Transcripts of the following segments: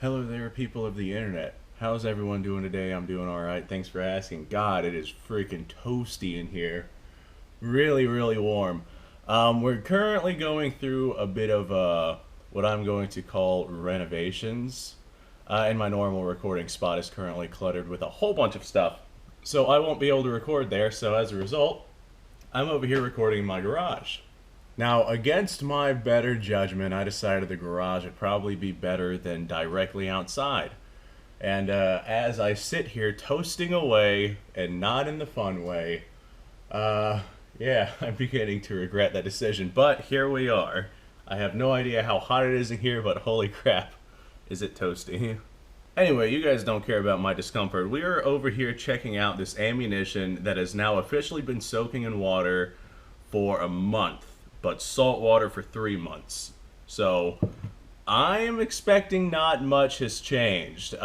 Hello there, people of the internet. How's everyone doing today? I'm doing alright. Thanks for asking. God, it is freaking toasty in here. Really, really warm. We're currently going through a bit of what I'm going to call renovations. And my normal recording spot is currently cluttered with a whole bunch of stuff. So I won't be able to record there, so as a result, I'm over here recording in my garage. Now, against my better judgment, I decided the garage would probably be better than directly outside. And as I sit here toasting away, and not in the fun way, yeah, I'm beginning to regret that decision. But here we are. I have no idea how hot it is in here, but holy crap, is it toasty. Anyway, you guys don't care about my discomfort. We are over here checking out this ammunition that has now officially been soaking in water for a month, but salt water for 3 months. So I am expecting not much has changed.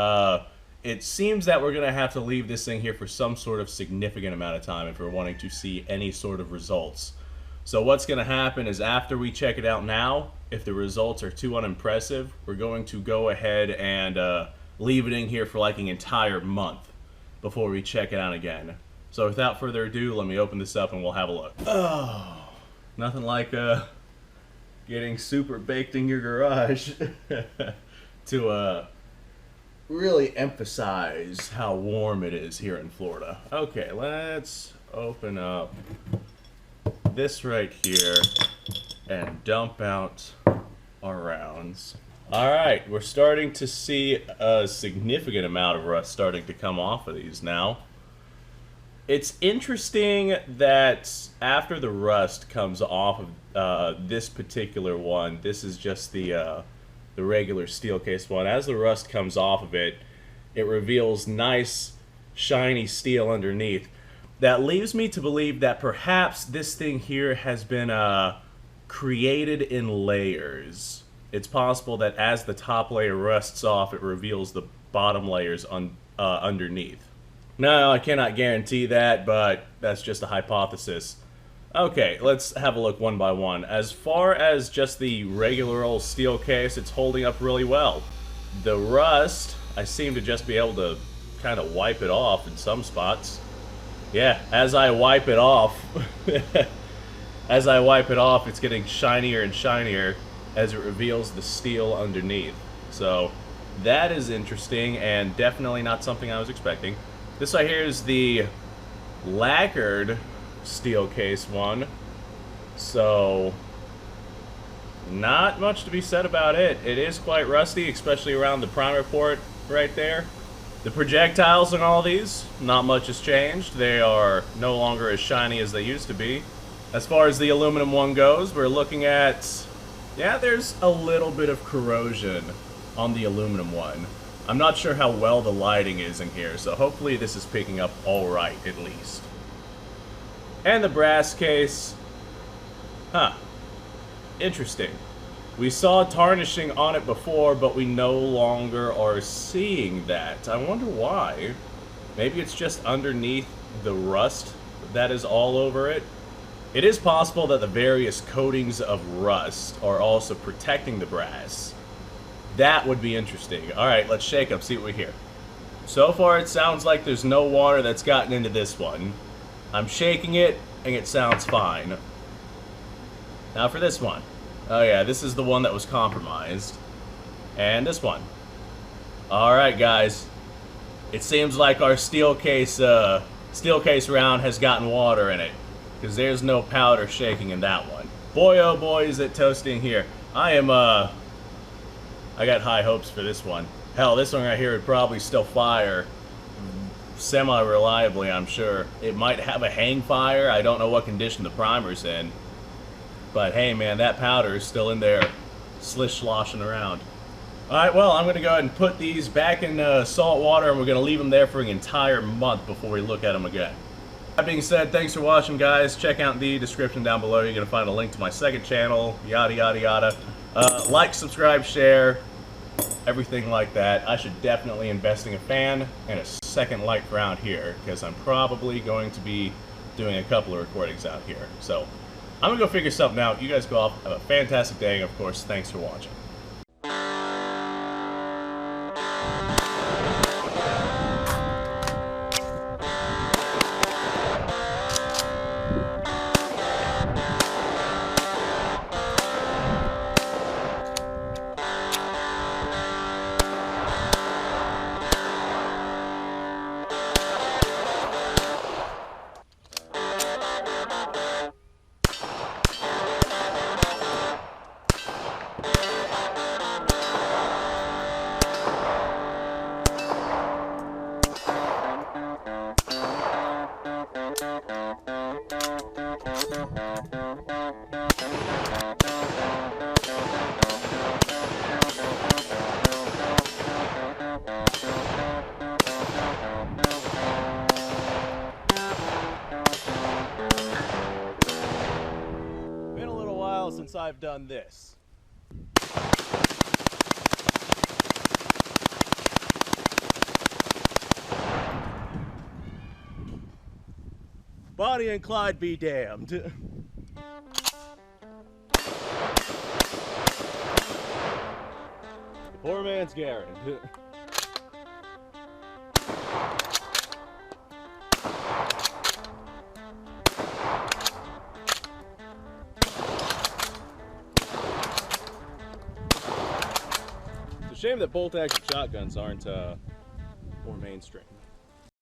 It seems that we're going to have to leave this thing here for some sort of significant amount of time if we're wanting to see any sort of results. So what's going to happen is after we check it out now, if the results are too unimpressive, we're going to go ahead and leave it in here for like an entire month before we check it out again. So without further ado, let me open this up and we'll have a look. Oh. Nothing like getting super baked in your garage to really emphasize how warm it is here in Florida. Okay, let's open up this right here and dump out our rounds. Alright, we're starting to see a significant amount of rust starting to come off of these now. It's interesting that after the rust comes off of this particular one, this is just the regular steel case one. As the rust comes off of it, it reveals nice, shiny steel underneath. That leaves me to believe that perhaps this thing here has been created in layers. It's possible that as the top layer rusts off, it reveals the bottom layers underneath. No, I cannot guarantee that, but that's just a hypothesis. Okay, let's have a look one by one. As far as just the regular old steel case, it's holding up really well. The rust, I seem to just be able to kind of wipe it off in some spots. Yeah, as I wipe it off, it's getting shinier and shinier as it reveals the steel underneath. So that is interesting and definitely not something I was expecting. This right here is the lacquered steel case one, so not much to be said about it. It is quite rusty, especially around the primer port right there. The projectiles on all these, not much has changed. They are no longer as shiny as they used to be. As far as the aluminum one goes, we're looking at, yeah, there's a little bit of corrosion on the aluminum one. I'm not sure how well the lighting is in here, so hopefully this is picking up alright, at least. And the brass case. Huh. Interesting. We saw tarnishing on it before, but we no longer are seeing that. I wonder why. Maybe it's just underneath the rust that is all over it. It is possible that the various coatings of rust are also protecting the brass. That would be interesting. Alright, let's shake up, see what we hear. So far it sounds like there's no water that's gotten into this one. I'm shaking it, and it sounds fine. Now for this one. Oh yeah, this is the one that was compromised. And this one. Alright guys. It seems like our steel case round has gotten water in it. Because there's no powder shaking in that one. Boy oh boy is it toasty in here. I got high hopes for this one. Hell, this one right here would probably still fire semi-reliably, I'm sure. It might have a hang fire. I don't know what condition the primer's in. But hey, man, that powder is still in there slish-sloshing around. Alright, well, I'm going to go ahead and put these back in salt water, and we're going to leave them there for an entire month before we look at them again. That being said, thanks for watching, guys. Check out the description down below. You're going to find a link to my second channel, yada, yada, yada. Like, subscribe, share, everything like that. I should definitely invest in a fan and a second light around here, because I'm probably going to be doing a couple of recordings out here. So, I'm going to go figure something out. You guys go off. Have a fantastic day, and of course, thanks for watching. I've done this. Bonnie and Clyde be damned. Poor man's Garrett. It's a shame that bolt-action shotguns aren't more mainstream.